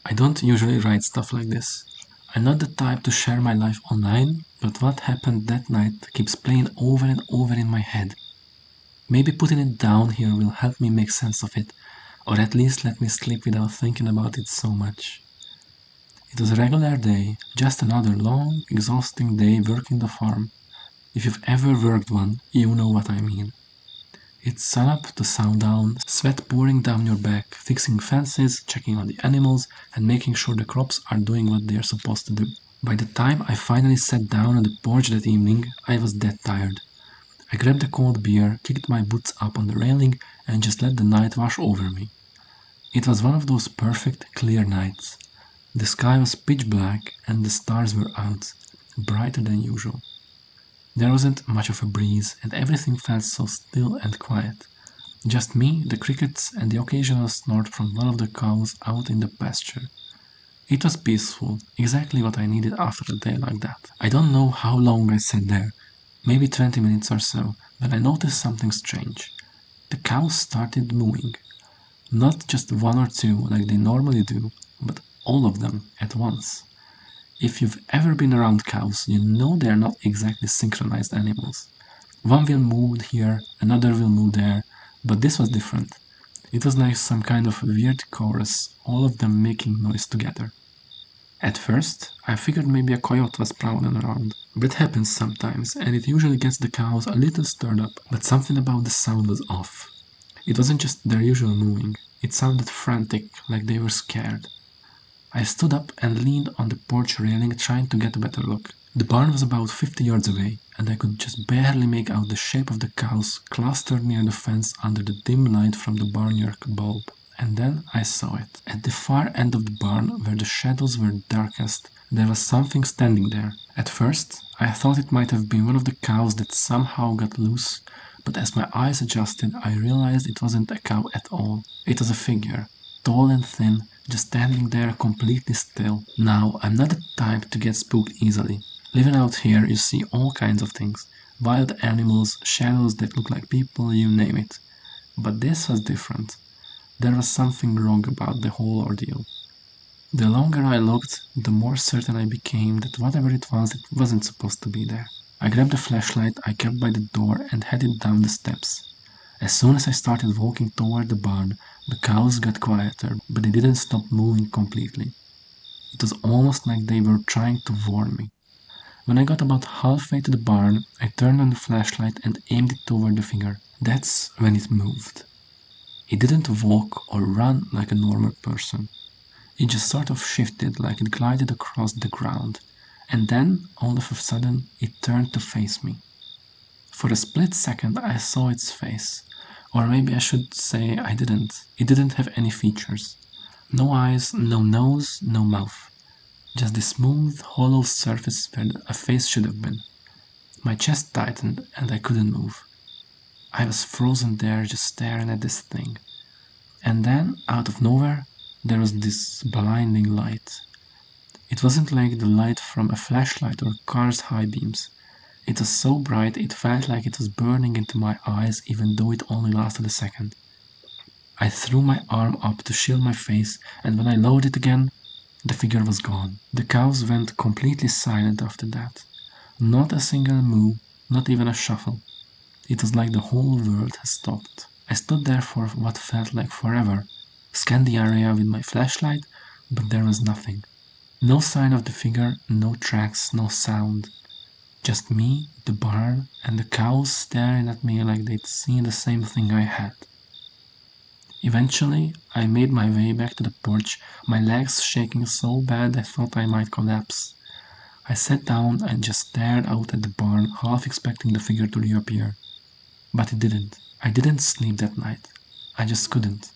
I don't usually write stuff like this. I'm not the type to share my life online, but what happened that night keeps playing over and over in my head. Maybe putting it down here will help me make sense of it, or at least let me sleep without thinking about it so much. It was a regular day, just another long, exhausting day working the farm. If you've ever worked one, you know what I mean. It's sunup to sundown, sweat pouring down your back, fixing fences, checking on the animals, and making sure the crops are doing what they're supposed to do. By the time I finally sat down on the porch that evening, I was dead tired. I grabbed a cold beer, kicked my boots up on the railing, and just let the night wash over me. It was one of those perfect, clear nights. The sky was pitch black, and the stars were out, brighter than usual. There wasn't much of a breeze, and everything felt so still and quiet. Just me, the crickets, and the occasional snort from one of the cows out in the pasture. It was peaceful, exactly what I needed after a day like that. I don't know how long I sat there, maybe 20 minutes or so, but I noticed something strange. The cows started mooing. Not just one or two like they normally do, but all of them at once. If you've ever been around cows, you know they're not exactly synchronized animals. One will moo here, another will moo there, but this was different. It was like some kind of weird chorus, all of them making noise together. At first, I figured maybe a coyote was prowling around, but it happens sometimes, and it usually gets the cows a little stirred up, but something about the sound was off. It wasn't just their usual mooing, it sounded frantic, like they were scared. I stood up and leaned on the porch railing trying to get a better look. The barn was about 50 yards away, and I could just barely make out the shape of the cows clustered near the fence under the dim light from the barnyard bulb. And then I saw it. At the far end of the barn, where the shadows were darkest, there was something standing there. At first, I thought it might have been one of the cows that somehow got loose, but as my eyes adjusted, I realized it wasn't a cow at all. It was a figure, tall and thin, just standing there completely still. Now, I'm not the type to get spooked easily. Living out here, you see all kinds of things. Wild animals, shadows that look like people, you name it. But this was different. There was something wrong about the whole ordeal. The longer I looked, the more certain I became that whatever it wasn't supposed to be there. I grabbed the flashlight I kept by the door and headed down the steps. As soon as I started walking toward the barn, the cows got quieter, but they didn't stop moving completely. It was almost like they were trying to warn me. When I got about halfway to the barn, I turned on the flashlight and aimed it toward the figure. That's when it moved. It didn't walk or run like a normal person. It just sort of shifted like it glided across the ground, and then, all of a sudden, it turned to face me. For a split second I saw its face, or maybe I should say I didn't. It didn't have any features. No eyes, no nose, no mouth. Just the smooth, hollow surface where a face should have been. My chest tightened and I couldn't move. I was frozen there just staring at this thing. And then, out of nowhere, there was this blinding light. It wasn't like the light from a flashlight or car's high beams. It was so bright it felt like it was burning into my eyes even though it only lasted a second. I threw my arm up to shield my face, and when I lowered it again, the figure was gone. The cows went completely silent after that. Not a single moo, not even a shuffle. It was like the whole world had stopped. I stood there for what felt like forever, scanned the area with my flashlight, but there was nothing. No sign of the figure, no tracks, no sound. Just me, the barn, and the cows staring at me like they'd seen the same thing I had. Eventually, I made my way back to the porch, my legs shaking so bad I thought I might collapse. I sat down and just stared out at the barn, half expecting the figure to reappear. But it didn't. I didn't sleep that night. I just couldn't.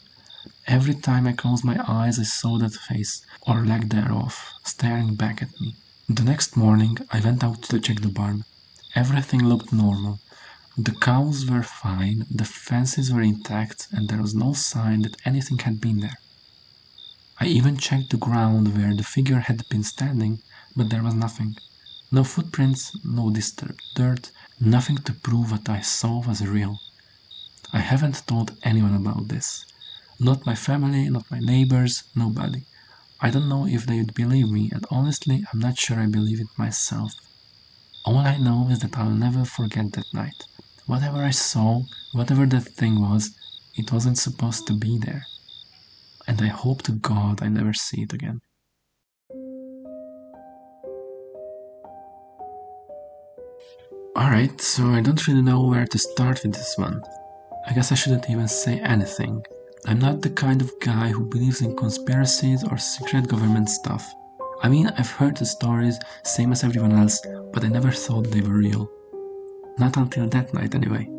Every time I closed my eyes, I saw that face, or lack thereof, staring back at me. The next morning, I went out to check the barn. Everything looked normal. The cows were fine, the fences were intact, and there was no sign that anything had been there. I even checked the ground where the figure had been standing, but there was nothing. No footprints, no disturbed dirt, nothing to prove what I saw was real. I haven't told anyone about this. Not my family, not my neighbors, nobody. I don't know if they would believe me, and honestly, I'm not sure I believe it myself. All I know is that I'll never forget that night. Whatever I saw, whatever that thing was, it wasn't supposed to be there. And I hope to God I never see it again. Alright, so I don't really know where to start with this one. I guess I shouldn't even say anything. I'm not the kind of guy who believes in conspiracies or secret government stuff. I mean, I've heard the stories, same as everyone else, but I never thought they were real. Not until that night, anyway.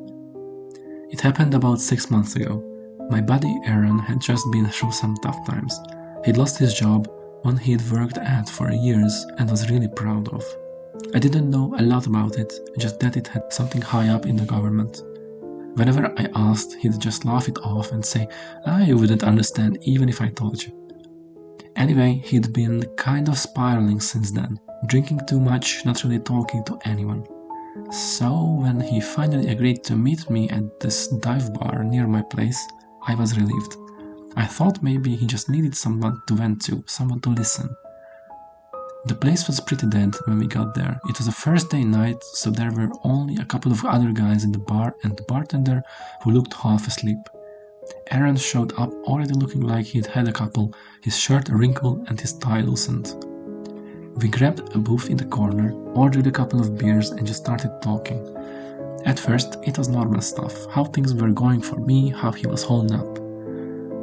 It happened about 6 months ago. My buddy Aaron had just been through some tough times. He'd lost his job, one he'd worked at for years and was really proud of. I didn't know a lot about it, just that it had something high up in the government. Whenever I asked, he'd just laugh it off and say, you wouldn't understand even if I told you. Anyway, he'd been kind of spiraling since then, drinking too much, not really talking to anyone. So when he finally agreed to meet me at this dive bar near my place, I was relieved. I thought maybe he just needed someone to vent to, someone to listen. The place was pretty dead when we got there. It was a first day night, so there were only a couple of other guys in the bar and the bartender who looked half asleep. Aaron showed up already looking like he'd had a couple, his shirt wrinkled and his tie loosened. We grabbed a booth in the corner, ordered a couple of beers and just started talking. At first, it was normal stuff, how things were going for me, how he was holding up.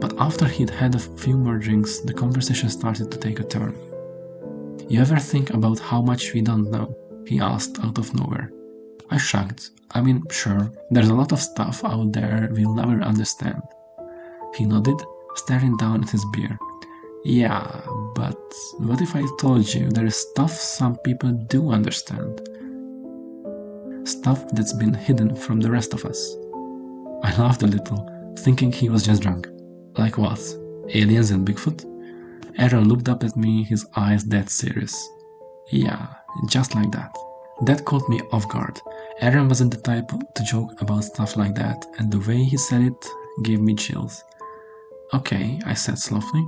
But after he'd had a few more drinks, the conversation started to take a turn. You ever think about how much we don't know? He asked out of nowhere. I shrugged. I mean, sure, there's a lot of stuff out there we'll never understand. He nodded, staring down at his beer. Yeah, but what if I told you there is stuff some people do understand? Stuff that's been hidden from the rest of us. I laughed a little, thinking he was just drunk. Like what? Aliens and Bigfoot? Aaron looked up at me, his eyes dead serious. Yeah, just like that. That caught me off guard. Aaron wasn't the type to joke about stuff like that, and the way he said it gave me chills. Okay, I said softly.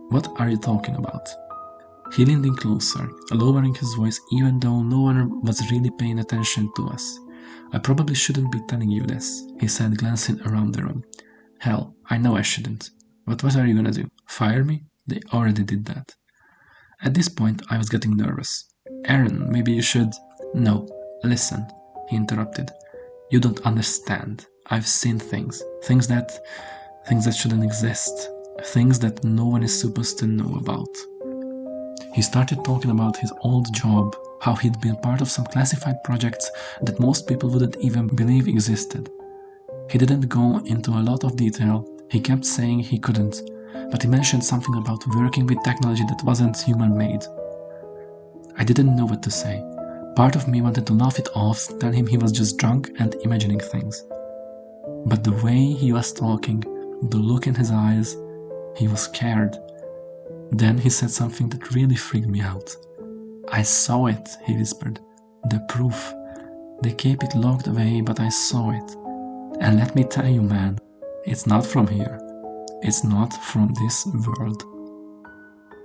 What are you talking about? He leaned in closer, lowering his voice even though no one was really paying attention to us. I probably shouldn't be telling you this, he said, glancing around the room. Hell, I know I shouldn't. But what are you gonna do? Fire me? They already did that. At this point, I was getting nervous. Aaron, maybe you should... No, listen, he interrupted. You don't understand. I've seen things. Things that shouldn't exist. Things that no one is supposed to know about. He started talking about his old job, how he'd been part of some classified projects that most people wouldn't even believe existed. He didn't go into a lot of detail. He kept saying he couldn't, but he mentioned something about working with technology that wasn't human-made. I didn't know what to say. Part of me wanted to laugh it off, tell him he was just drunk and imagining things. But the way he was talking, the look in his eyes, he was scared. Then he said something that really freaked me out. I saw it, he whispered. The proof. They keep it locked away, but I saw it. And let me tell you, man, it's not from here. It's not from this world.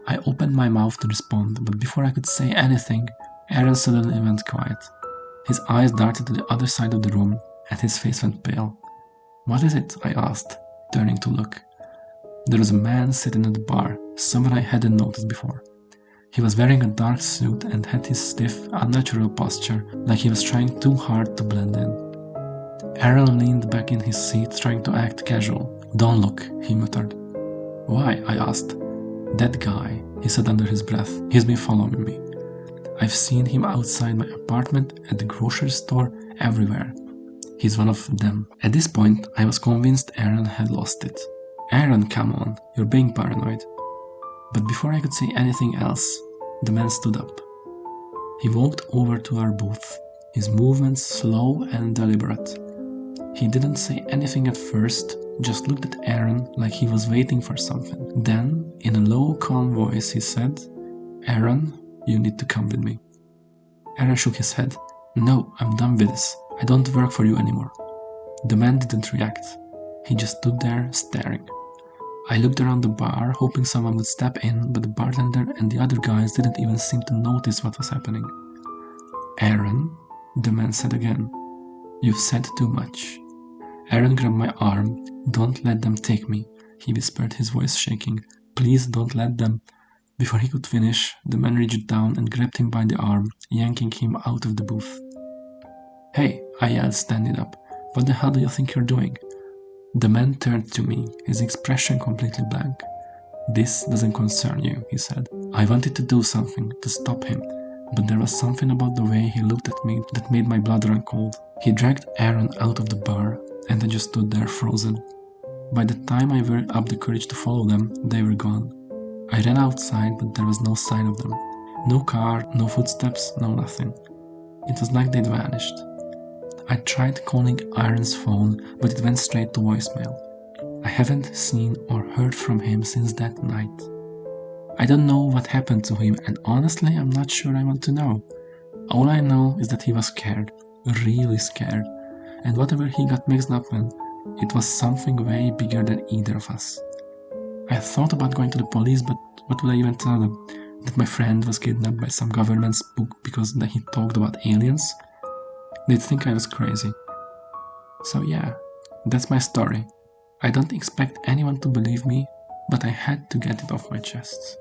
I opened my mouth to respond, but before I could say anything, Aaron suddenly went quiet. His eyes darted to the other side of the room, and his face went pale. What is it? I asked, turning to look. There was a man sitting at the bar, someone I hadn't noticed before. He was wearing a dark suit and had his stiff, unnatural posture, like he was trying too hard to blend in. Aaron leaned back in his seat, trying to act casual. Don't look, he muttered. Why? I asked. That guy, he said under his breath. He's been following me. I've seen him outside my apartment, at the grocery store, everywhere. He's one of them. At this point, I was convinced Aaron had lost it. Aaron, come on, you're being paranoid. But before I could say anything else, the man stood up. He walked over to our booth, his movements slow and deliberate. He didn't say anything at first, just looked at Aaron like he was waiting for something. Then, in a low, calm voice, he said, Aaron, you need to come with me. Aaron shook his head. No, I'm done with this. I don't work for you anymore. The man didn't react. He just stood there, staring. I looked around the bar, hoping someone would step in, but the bartender and the other guys didn't even seem to notice what was happening. "Aaron," the man said again, "you've said too much." Aaron grabbed my arm. "Don't let them take me," he whispered, his voice shaking. "Please don't let them." Before he could finish, the man reached down and grabbed him by the arm, yanking him out of the booth. "Hey," I yelled, standing up. "What the hell do you think you're doing?" The man turned to me, his expression completely blank. "This doesn't concern you," he said. I wanted to do something, to stop him, but there was something about the way he looked at me that made my blood run cold. He dragged Aaron out of the bar, and I just stood there frozen. By the time I worked up the courage to follow them, they were gone. I ran outside, but there was no sign of them. No car, no footsteps, no nothing. It was like they'd vanished. I tried calling Aaron's phone, but it went straight to voicemail. I haven't seen or heard from him since that night. I don't know what happened to him, and honestly, I'm not sure I want to know. All I know is that he was scared, really scared, and whatever he got mixed up in, it was something way bigger than either of us. I thought about going to the police, but what would I even tell them? That my friend was kidnapped by some government spook because he talked about aliens? They'd think I was crazy. So yeah, that's my story. I don't expect anyone to believe me, but I had to get it off my chest.